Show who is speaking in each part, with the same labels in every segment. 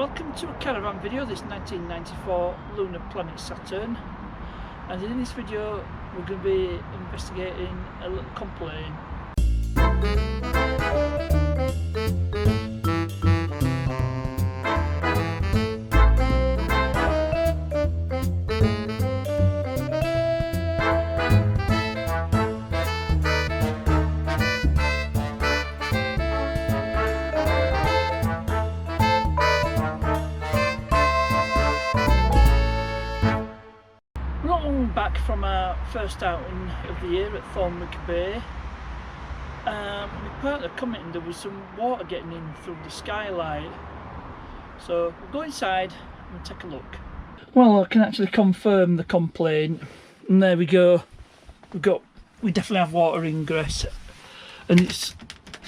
Speaker 1: Welcome to a caravan video, this 1994 lunar planet Saturn, and in this video we're going to be investigating a little complaint. Not long back from our first outing of the year at Thornwick Bay, my partner commented there was some water getting in through the skylight, so we'll go inside and take a look. Well, I can actually confirm the complaint, and there we go. We definitely have water ingress, and it's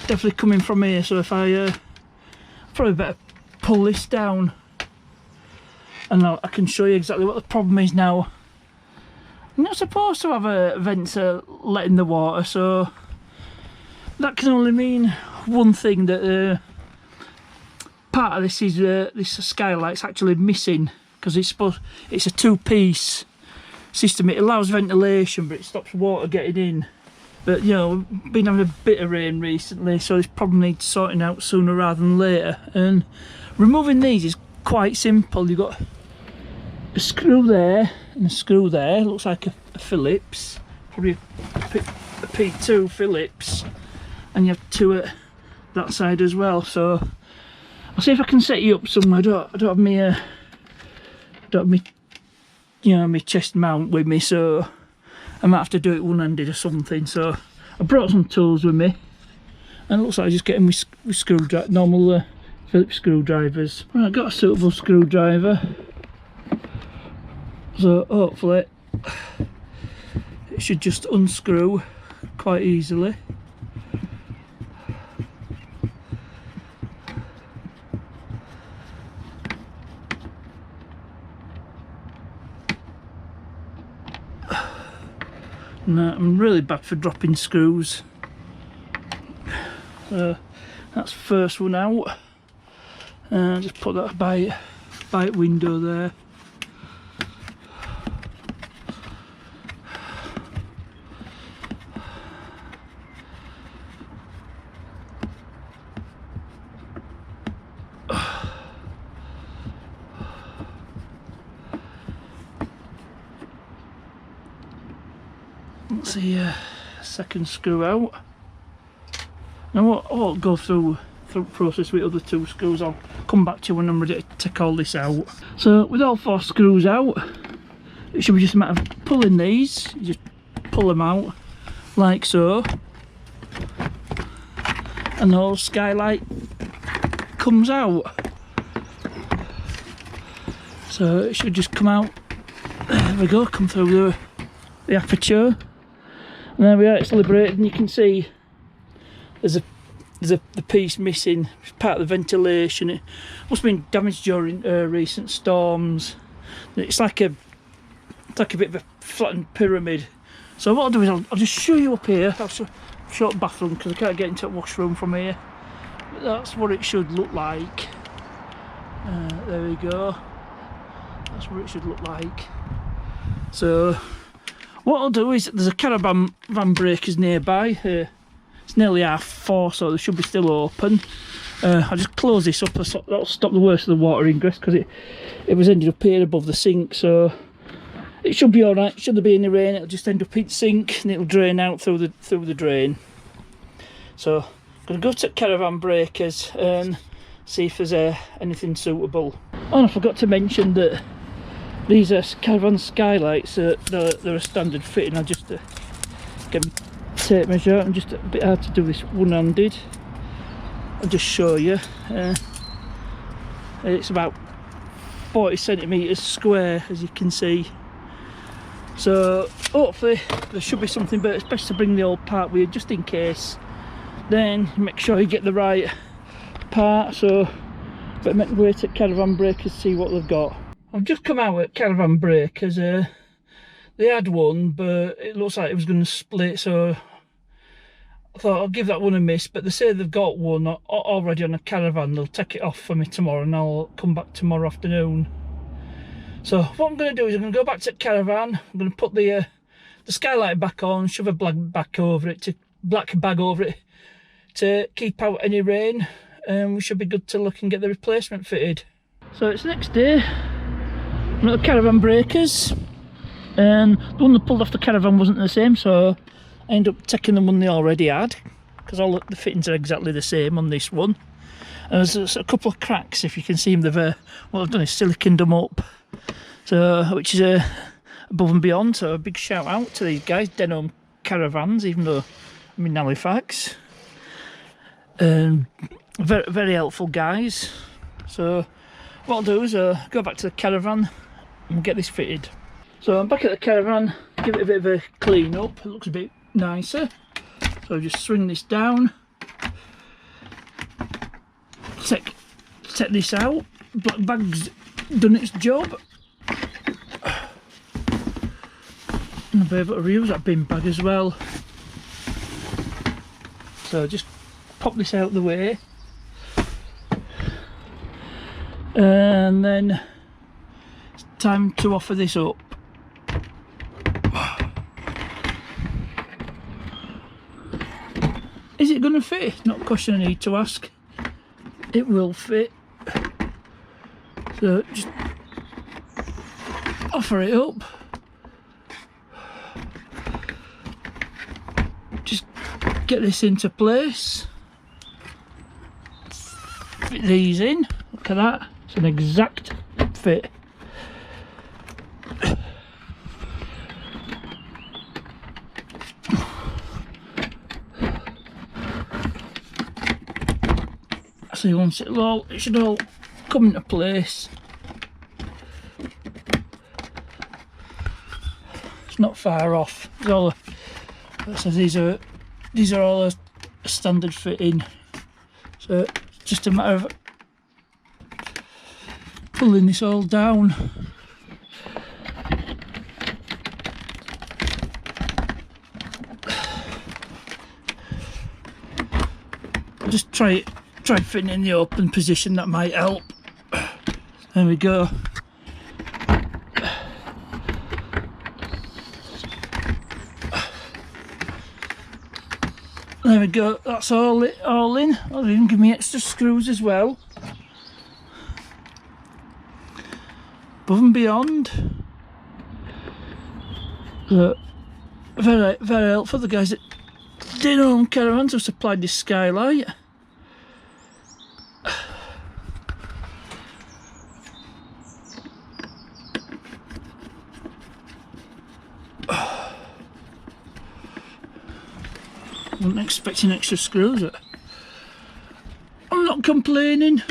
Speaker 1: definitely coming from here. So if I probably better pull this down, and I can show you exactly what the problem is now. I'm not supposed to have a venter letting the water, so that can only mean one thing, that part of this is this skylight's actually missing, because it's a two-piece system. It allows ventilation but it stops water getting in. But you know, we've been having a bit of rain recently, so this problem needs sorting out sooner rather than later. And removing these is quite simple. You've got a screw there and a screw there. It looks like a Phillips, probably a P2 Phillips, and you have two at that side as well. So I'll see if I can set you up somewhere. I don't have me you know, my chest mount with me, so I might have to do it one-handed or something. So I brought some tools with me, and it looks like I'm just getting with normal Phillips screwdrivers. Right, I've got a suitable screwdriver, so hopefully it should just unscrew quite easily. No, I'm really bad for dropping screws. So that's the first one out. Just put that by window there. Let's see, second screw out. Now I'll go through process with other two screws. I'll come back to you when I'm ready to take all this out. So with all four screws out, it should be just a matter of pulling these. You just pull them out like so, and the whole skylight comes out. So it should just come out. There we go, come through the aperture. And there we are, it's liberated, and you can see there's the piece missing. It's part of the ventilation. It must have been damaged during recent storms. It's like a bit of a flattened pyramid. So what I'll do is I'll just show you up here. I'll show the bathroom because I can't get into the washroom from here. But that's what it should look like. There we go. That's what it should look like. So what I'll do is, there's a caravan breakers nearby. It's nearly 4:30, so they should be still open. I'll just close this up. That'll stop the worst of the water ingress, because it was ended up here above the sink, so it should be alright. Should there be any rain, it'll just end up in the sink and it'll drain out through the drain. So I'm going to go to caravan breakers and see if there's anything suitable. Oh, and I forgot to mention that these are caravan skylights. They're a standard fitting. I just get my tape measure out, and just a bit hard to do this one-handed. I'll just show you. It's about 40 centimetres square, as you can see. So hopefully there should be something, but it's best to bring the old part with you just in case. Then make sure you get the right part. So better make the way to caravan breakers, see what they've got. I've just come out at caravan breakers. They had one, but it looks like it was going to split, so I thought I'll give that one a miss, but they say they've got one already on a Caravan. They'll take it off for me tomorrow and I'll come back tomorrow afternoon. So what I'm going to do is I'm going to go back to the Caravan. I'm going to put the skylight back on, shove a black bag over it to keep out any rain, and we should be good to look and get the replacement fitted. So it's the next day. I'm at the Caravan breakers, and the one that pulled off the Caravan wasn't the same, so I ended up taking the one they already had, because all the fittings are exactly the same on this one. And there's a couple of cracks, if you can see them. What I've done is siliconed them up, so which is above and beyond. So a big shout out to these guys, Denham Caravans, even though I'm in Halifax. Very, very helpful guys. So what I'll do is go back to the Caravan and get this fitted. So I'm back at the Caravan, give it a bit of a clean up. It looks a bit nicer. So I'll just swing this down. Take this out. Black bag's done its job. And I'll be able to reuse that bin bag as well. So just pop this out of the way. And then it's time to offer this up. Is it going to fit? Not a question I need to ask. It will fit. So just offer it up. Just get this into place. Fit these in. Look at that. It's an exact fit. So once it should all come into place. It's not far off. So these are all a standard fitting. So it's just a matter of pulling this all down. Just try fitting in the open position, that might help. There we go. There we go, that's all in. I'll even give me extra screws as well. Above and beyond. Very, very helpful. The guys at Denham Caravans have supplied this skylight. Wasn't expecting extra screws. I'm not complaining.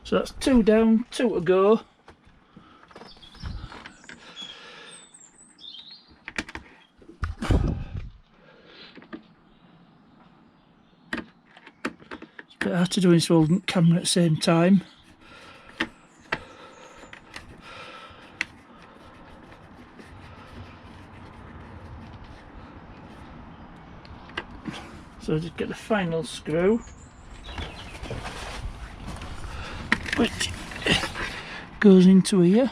Speaker 1: So that's 2 down, 2 to go. It's a bit hard to do this holding camera at the same time. So just get the final screw, which goes into here.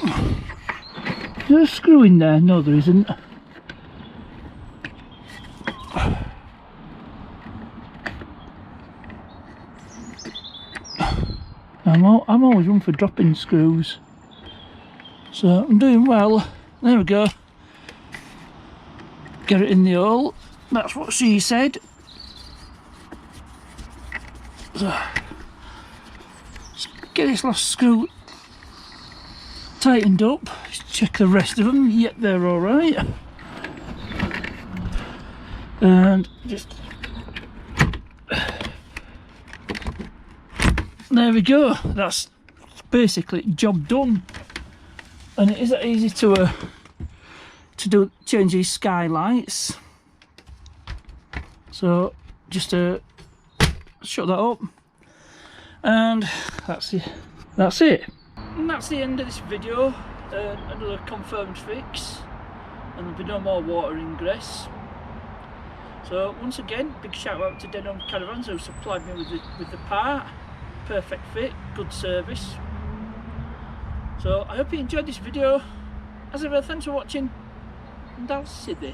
Speaker 1: Is there a screw in there? No, there isn't. I'm always one for dropping screws, so I'm doing well. There we go. Get it in the hole. That's what she said. So, let's get this last screw tightened up. Let's check the rest of them. Yep, they're all right. And just there we go. That's basically job done. And it isn't easy to change these skylights. So just to shut that up, and that's it. And that's the end of this video. Another confirmed fix. and there'll be no more water ingress. So once again, big shout out to Denon Caravans who supplied me with the part. Perfect fit, good service. So I hope you enjoyed this video. As ever, thanks for watching, and I'll see you.